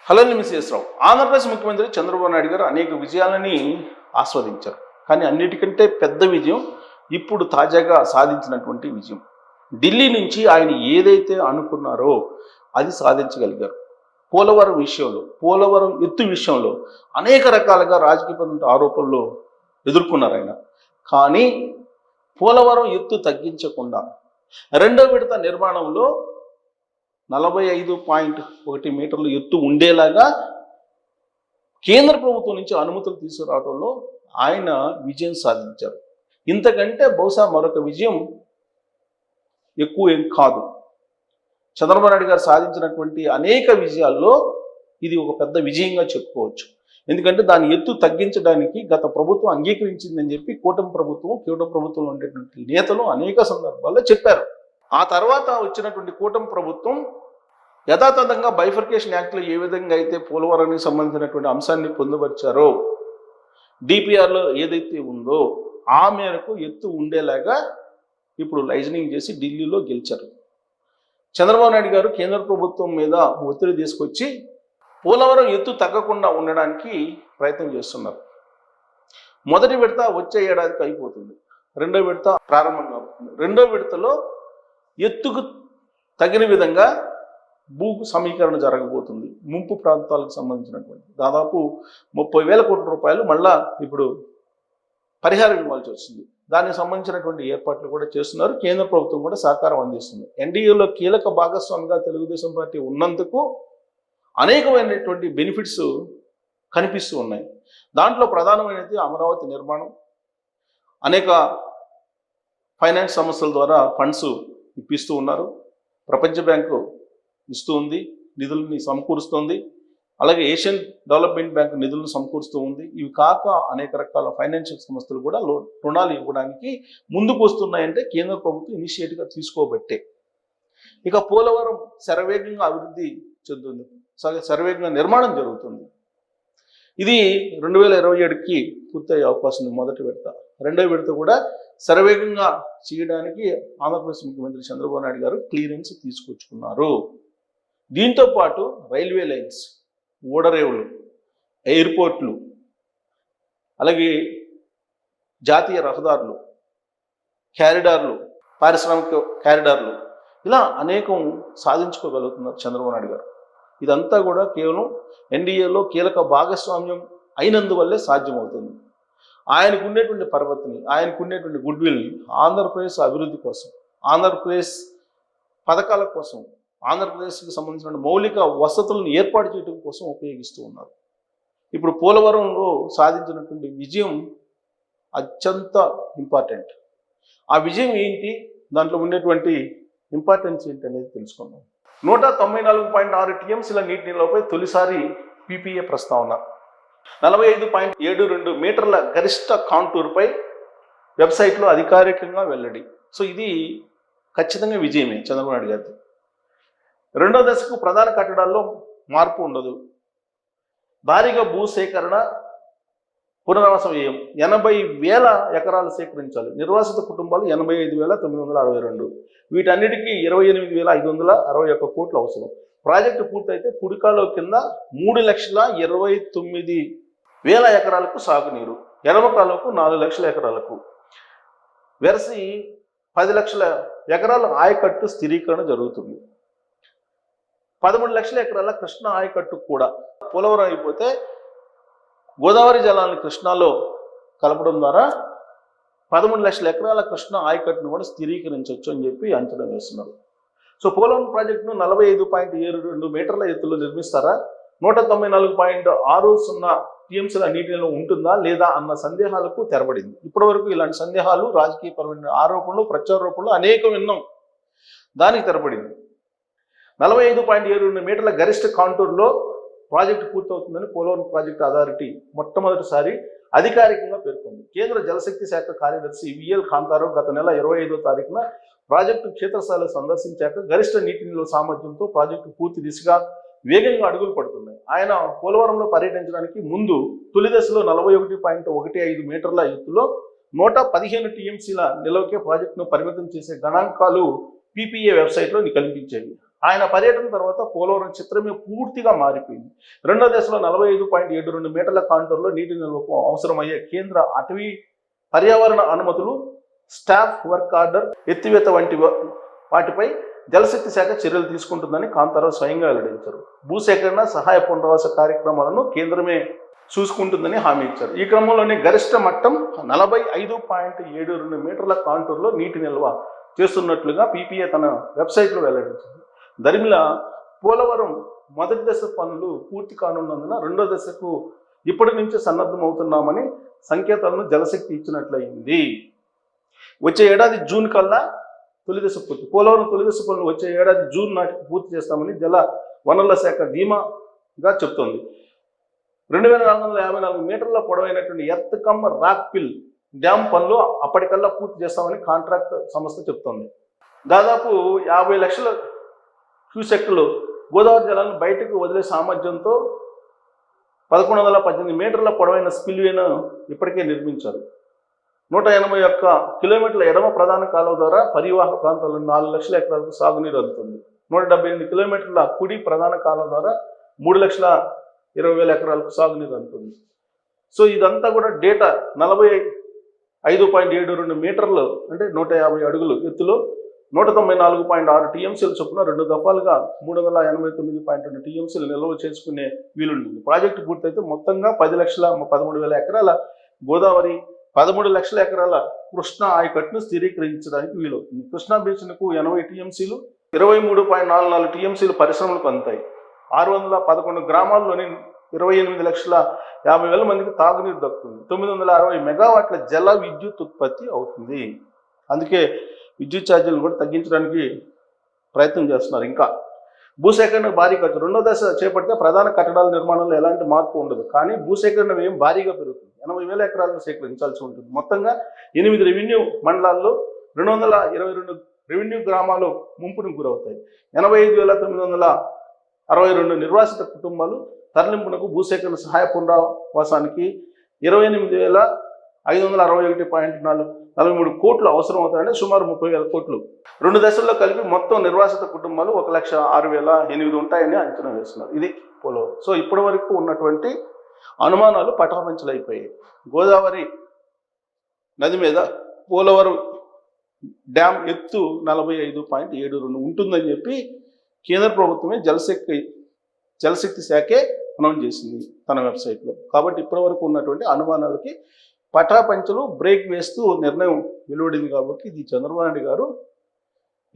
Hello miss రావు. ఆంధ్రప్రదేశ్ ముఖ్యమంత్రి చంద్రబాబు నాయుడు గారు అనేక విజయాలని ఆస్వాదించారు. కానీ అన్నిటికంటే పెద్ద విజయం ఇప్పుడు తాజాగా సాధించినటువంటి విజయం. ఢిల్లీ నుంచి ఆయన ఏదైతే అనుకున్నారో అది సాధించగలిగారు. పోలవరం విషయంలో, పోలవరం ఎత్తు విషయంలో అనేక రకాలుగా రాజకీయపరమైన ఆరోపణలు ఎదుర్కొన్నారు ఆయన. కానీ పోలవరం ఎత్తు తగ్గించకుండా రెండో విడత నిర్మాణంలో 45.1 మీటర్లు ఎత్తు ఉండేలాగా కేంద్ర ప్రభుత్వం నుంచి అనుమతులు తీసుకురావడంలో ఆయన విజయం సాధించారు. ఇంతకంటే బహుశా మరొక విజయం ఎక్కువ ఏం కాదు. చంద్రబాబు నాయుడు గారు సాధించినటువంటి అనేక విజయాల్లో ఇది ఒక పెద్ద విజయంగా చెప్పుకోవచ్చు. ఎందుకంటే దాని ఎత్తు తగ్గించడానికి గత ప్రభుత్వం అంగీకరించిందని చెప్పి కూటమి ప్రభుత్వంలో ఉండేటువంటి నేతలు అనేక సందర్భాల్లో చెప్పారు. ఆ తర్వాత వచ్చినటువంటి కూటమి ప్రభుత్వం యథాతథంగా బైఫర్కేషన్ యాక్ట్లో ఏ విధంగా అయితే పోలవరానికి సంబంధించినటువంటి అంశాన్ని పొందుపరిచారో, డిపిఆర్లో ఏదైతే ఉందో ఆ మేరకు ఎత్తు ఉండేలాగా ఇప్పుడు లైజనింగ్ చేసి ఢిల్లీలో గెలిచారు. చంద్రబాబు నాయుడు గారు కేంద్ర ప్రభుత్వం మీద ఒత్తిడి తీసుకొచ్చి పోలవరం ఎత్తు తగ్గకుండా ఉండడానికి ప్రయత్నం చేస్తున్నారు. మొదటి విడత వచ్చే ఏడాదికి అయిపోతుంది. రెండో విడత ప్రారంభంగా అవుతుంది. రెండో విడతలో ఎత్తుకు తగిన విధంగా భూ సమీకరణ జరగబోతుంది. ముంపు ప్రాంతాలకు సంబంధించినటువంటి దాదాపు 30,000 కోట్ల రూపాయలు మళ్ళా ఇప్పుడు పరిహారం ఇవ్వాల్సి వచ్చింది. దానికి సంబంధించినటువంటి ఏర్పాట్లు కూడా చేస్తున్నారు. కేంద్ర ప్రభుత్వం కూడా సహకారం అందిస్తుంది. ఎన్డీఏలో కీలక భాగస్వామిగా తెలుగుదేశం పార్టీ ఉన్నందుకు అనేకమైనటువంటి బెనిఫిట్స్ కనిపిస్తూ ఉన్నాయి. దాంట్లో ప్రధానమైనది అమరావతి నిర్మాణం. అనేక ఫైనాన్స్ సంస్థల ద్వారా ఫండ్స్ ఇప్పిస్తూ ఉన్నారు. ప్రపంచ బ్యాంకు ఇస్తూ ఉంది, నిధులని సమకూరుస్తుంది. అలాగే ఏషియన్ డెవలప్మెంట్ బ్యాంక్ నిధులను సమకూరుస్తూ ఉంది. ఇవి కాక అనేక రకాల ఫైనాన్షియల్ సంస్థలు కూడా రుణాలు ఇవ్వడానికి ముందుకు వస్తున్నాయంటే కేంద్ర ప్రభుత్వం ఇనిషియేటివ్గా తీసుకోబట్టే. ఇక పోలవరం శరవేగంగా అభివృద్ధి చెందుతుంది, శరవేగంగా నిర్మాణం జరుగుతుంది. ఇది 2027కి పూర్తయ్యే అవకాశం ఉంది. మొదటి విడత. రెండో విడత కూడా శరవేగంగా చేయడానికి ఆంధ్రప్రదేశ్ ముఖ్యమంత్రి చంద్రబాబు నాయుడు గారు క్లియరెన్స్ తీసుకొచ్చుకున్నారు. దీంతో పాటు రైల్వే లైన్స్, ఓడరేవులు, ఎయిర్పోర్ట్లు, అలాగే జాతీయ రహదారులు, క్యారిడార్లు, పారిశ్రామిక క్యారిడార్లు, ఇలా అనేకం సాధించుకోగలుగుతున్నారు చంద్రబాబు నాయుడు గారు. ఇదంతా కూడా కేవలం ఎన్డీఏలో కీలక భాగస్వామ్యం అయినందువల్లే సాధ్యమవుతుంది. ఆయనకు ఉండేటువంటి పరపతిని, ఆయనకు ఉండేటువంటి గుడ్ విల్ని ఆంధ్రప్రదేశ్ అభివృద్ధి కోసం, ఆంధ్రప్రదేశ్ పథకాల కోసం, ఆంధ్రప్రదేశ్కి సంబంధించిన మౌలిక వసతులను ఏర్పాటు చేయడం కోసం ఉపయోగిస్తూ ఉన్నారు. ఇప్పుడు పోలవరంలో సాధించినటువంటి విజయం అత్యంత ఇంపార్టెంట్. ఆ విజయం ఏంటి, దాంట్లో ఉండేటువంటి ఇంపార్టెన్స్ ఏంటి అనేది తెలుసుకుందాం. 194.6 టీఎంసీల నీటి నిల్వపై తొలిసారి పీపీఏ ప్రస్తావన. 45.72 మీటర్ల గరిష్ట కాంటూర్పై వెబ్సైట్లో అధికారికంగా వెల్లడి. సో ఇది ఖచ్చితంగా విజయమే చంద్రబాబు నాయుడు గారిది. రెండో దశకు ప్రధాన కట్టడాల్లో మార్పు ఉండదు. భారీగా భూసేకరణ, పునరావాస వ్యయం 80,000 ఎకరాలు సేకరించాలి. నిర్వాసిత కుటుంబాలు 85,962. వీటన్నిటికీ 28,561 కోట్లు అవసరం. ప్రాజెక్టు పూర్తయితే పుడికాలో కింద 3,29,000 ఎకరాలకు సాగునీరు, ఎడమకాలకు 4 లక్షల ఎకరాలకు, వెరసి 10 లక్షల ఎకరాల ఆయకట్టు స్థిరీకరణ జరుగుతుంది. 13 లక్షల ఎకరాల కృష్ణా ఆయకట్టు కూడా. పోలవరం అయిపోతే గోదావరి జలాలను కృష్ణాలో కలపడం ద్వారా 13 లక్షల ఎకరాల కృష్ణా ఆయకట్టును కూడా స్థిరీకరించవచ్చు అని చెప్పి అంచనా వేస్తున్నారు. సో పోలవరం ప్రాజెక్టును 45.72 మీటర్ల ఎత్తులో నిర్మిస్తారా, 194.60 టీఎంసీల నీటిలో ఉంటుందా లేదా అన్న సందేహాలకు తెరబడింది. ఇప్పటివరకు ఇలాంటి సందేహాలు, రాజకీయపరమైన ఆరోపణలు, ప్రత్యారోపణలు అనేకం విన్నాం. దానికి తెరబడింది. 45.72 మీటర్ల గరిష్ట కాంటూర్లో ప్రాజెక్టు పూర్తవుతుందని పోలవరం ప్రాజెక్టు అథారిటీ మొట్టమొదటిసారి అధికారికంగా పేర్కొంది. కేంద్ర జలశక్తి శాఖ కార్యదర్శి విఎల్ కాంతారావు గత నెల 25వ తారీఖున ప్రాజెక్టు క్షేత్రస్థాయిలో సందర్శించాక గరిష్ట నీటి నిల్వ సామర్థ్యంతో ప్రాజెక్టు పూర్తి దిశగా వేగంగా అడుగులు పడుతున్నాయి. ఆయన పోలవరంలో పర్యటించడానికి ముందు తొలి దశలో 41.15 మీటర్ల ఎత్తులో 115 టీఎంసీల నిల్వకే ప్రాజెక్టును పరిమితం చేసే గణాంకాలు పీపీఏ వెబ్సైట్లో కనిపించేవి. ఆయన పర్యటన తర్వాత పోలవరం చిత్రమే పూర్తిగా మారిపోయింది. రెండో దశలో 45.72 మీటర్ల కాంటూర్లో నీటి నిల్వకు అవసరమయ్యే కేంద్ర అటవీ పర్యావరణ అనుమతులు, స్టాఫ్ వర్క్ ఆర్డర్ ఎత్తివేత వంటి వాటిపై జలశక్తి శాఖ చర్యలు తీసుకుంటుందని కాంతారావు స్వయంగా వెల్లడించారు. భూసేకరణ, సహాయ పునరావాస కార్యక్రమాలను కేంద్రమే చూసుకుంటుందని హామీ ఇచ్చారు. ఈ క్రమంలోనే గరిష్ట మట్టం 45.72 మీటర్ల కాంటూర్లో నీటి నిల్వ చేస్తున్నట్లుగా పీపీఏ తన వెబ్సైట్లో వెల్లడించింది. దరిమిల పోలవరం మొదటి దశ పనులు పూర్తి కానున్నందున రెండో దశకు ఇప్పటి నుంచి సన్నద్ధమవుతున్నామని సంకేతాలను జలశక్తి ఇచ్చినట్లయింది. వచ్చే ఏడాది జూన్ కల్లా తొలి దశ పూర్తి. పోలవరం తొలి దశ పనులు వచ్చే ఏడాది జూన్ నాటికి పూర్తి చేస్తామని జల వనరుల శాఖ ధీమాగా చెప్తోంది. 2454 మీటర్ల పొడవైనటువంటి ఎర్త్ కమ్ రాక్ పిల్ డ్యామ్ పనులు అప్పటికల్లా పూర్తి చేస్తామని కాంట్రాక్ట్ సంస్థ చెప్తోంది. దాదాపు 50 లక్షల క్యూసెక్లు గోదావరి జలాలను బయటకు వదిలే సామర్థ్యంతో 1118 మీటర్ల పొడవైన స్పిల్వేను ఇప్పటికే నిర్మించారు. 181 కిలోమీటర్ల ఎడమ ప్రధాన కాలువ ద్వారా పరివాహక ప్రాంతాల్లో 4 లక్షల ఎకరాలకు సాగునీరు అందుతుంది. 178 కిలోమీటర్ల కుడి ప్రధాన కాలువ ద్వారా 3,20,000 ఎకరాలకు సాగునీరు అందుతుంది. సో ఇదంతా కూడా డేటా 45.72 మీటర్లు అంటే 150 అడుగులు ఎత్తులో 194.6 టీఎంసీల చొప్పున 2 దఫాలుగా 389.2 టీఎంసీలు నిల్వ చేసుకునే వీలుంటుంది. ప్రాజెక్టు పూర్తయితే మొత్తంగా 10,13,000 ఎకరాల గోదావరి, 13 లక్షల ఎకరాల కృష్ణా ఆయకట్టును స్థిరీకరించడానికి వీలవుతుంది. కృష్ణా బేసిన్కు 80 టీఎంసీలు, 23.44 టీఎంసీలు పరిశ్రమలకు అందుతాయి. 611 గ్రామాల్లోని 28,50,000 మందికి తాగునీరు దక్కుతుంది. 960 మెగావాట్ల జల విద్యుత్ ఉత్పత్తి అవుతుంది. అందుకే విద్యుత్ ఛార్జీలను కూడా తగ్గించడానికి ప్రయత్నం చేస్తున్నారు. ఇంకా భూసేకరణ భారీ ఖర్చు. రెండో దశ చేపడితే ప్రధాన కట్టడాల నిర్మాణంలో ఎలాంటి మార్పు ఉండదు, కానీ భూసేకరణ వ్యయం భారీగా పెరుగుతుంది. 80,000 ఎకరాలను సేకరించాల్సి ఉంటుంది. మొత్తంగా 8 రెవెన్యూ మండలాల్లో 222 రెవెన్యూ గ్రామాలు ముంపుకు గురవుతాయి. 85,962 నిర్వాసిత కుటుంబాలు తరలింపునకు భూసేకరణ సహాయ పునరావాసానికి 28,561.43 కోట్లు అవసరం అవుతాయంటే సుమారు 30,000 కోట్లు. 2 దశల్లో కలిపి మొత్తం నిర్వాసిత కుటుంబాలు 1,06,800 ఉంటాయని అంచనా వేస్తున్నారు. ఇది పోలవరం. సో ఇప్పటి వరకు ఉన్నటువంటి అనుమానాలు పటాపంచలైపోయాయి. గోదావరి నది మీద పోలవరం డ్యామ్ ఎత్తు 45.72 ఉంటుందని చెప్పి కేంద్ర ప్రభుత్వమే జలశక్తి శాఖే అనౌన్స్ చేసింది తన వెబ్సైట్లో. కాబట్టి ఇప్పటి వరకు ఉన్నటువంటి అనుమానాలకి పటాపంచలు బ్రేక్ వేస్తూ నిర్ణయం వెలువడింది. కాబట్టి ఇది చంద్రబాబు నాయుడు గారు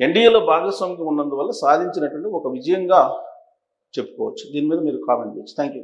ఎన్డీఏలో భాగస్వామ్యం ఉన్నందువల్ల సాధించినటువంటి ఒక విజయంగా చెప్పుకోవచ్చు. దీని మీద మీరు కామెంట్ చేయొచ్చు. Thank you.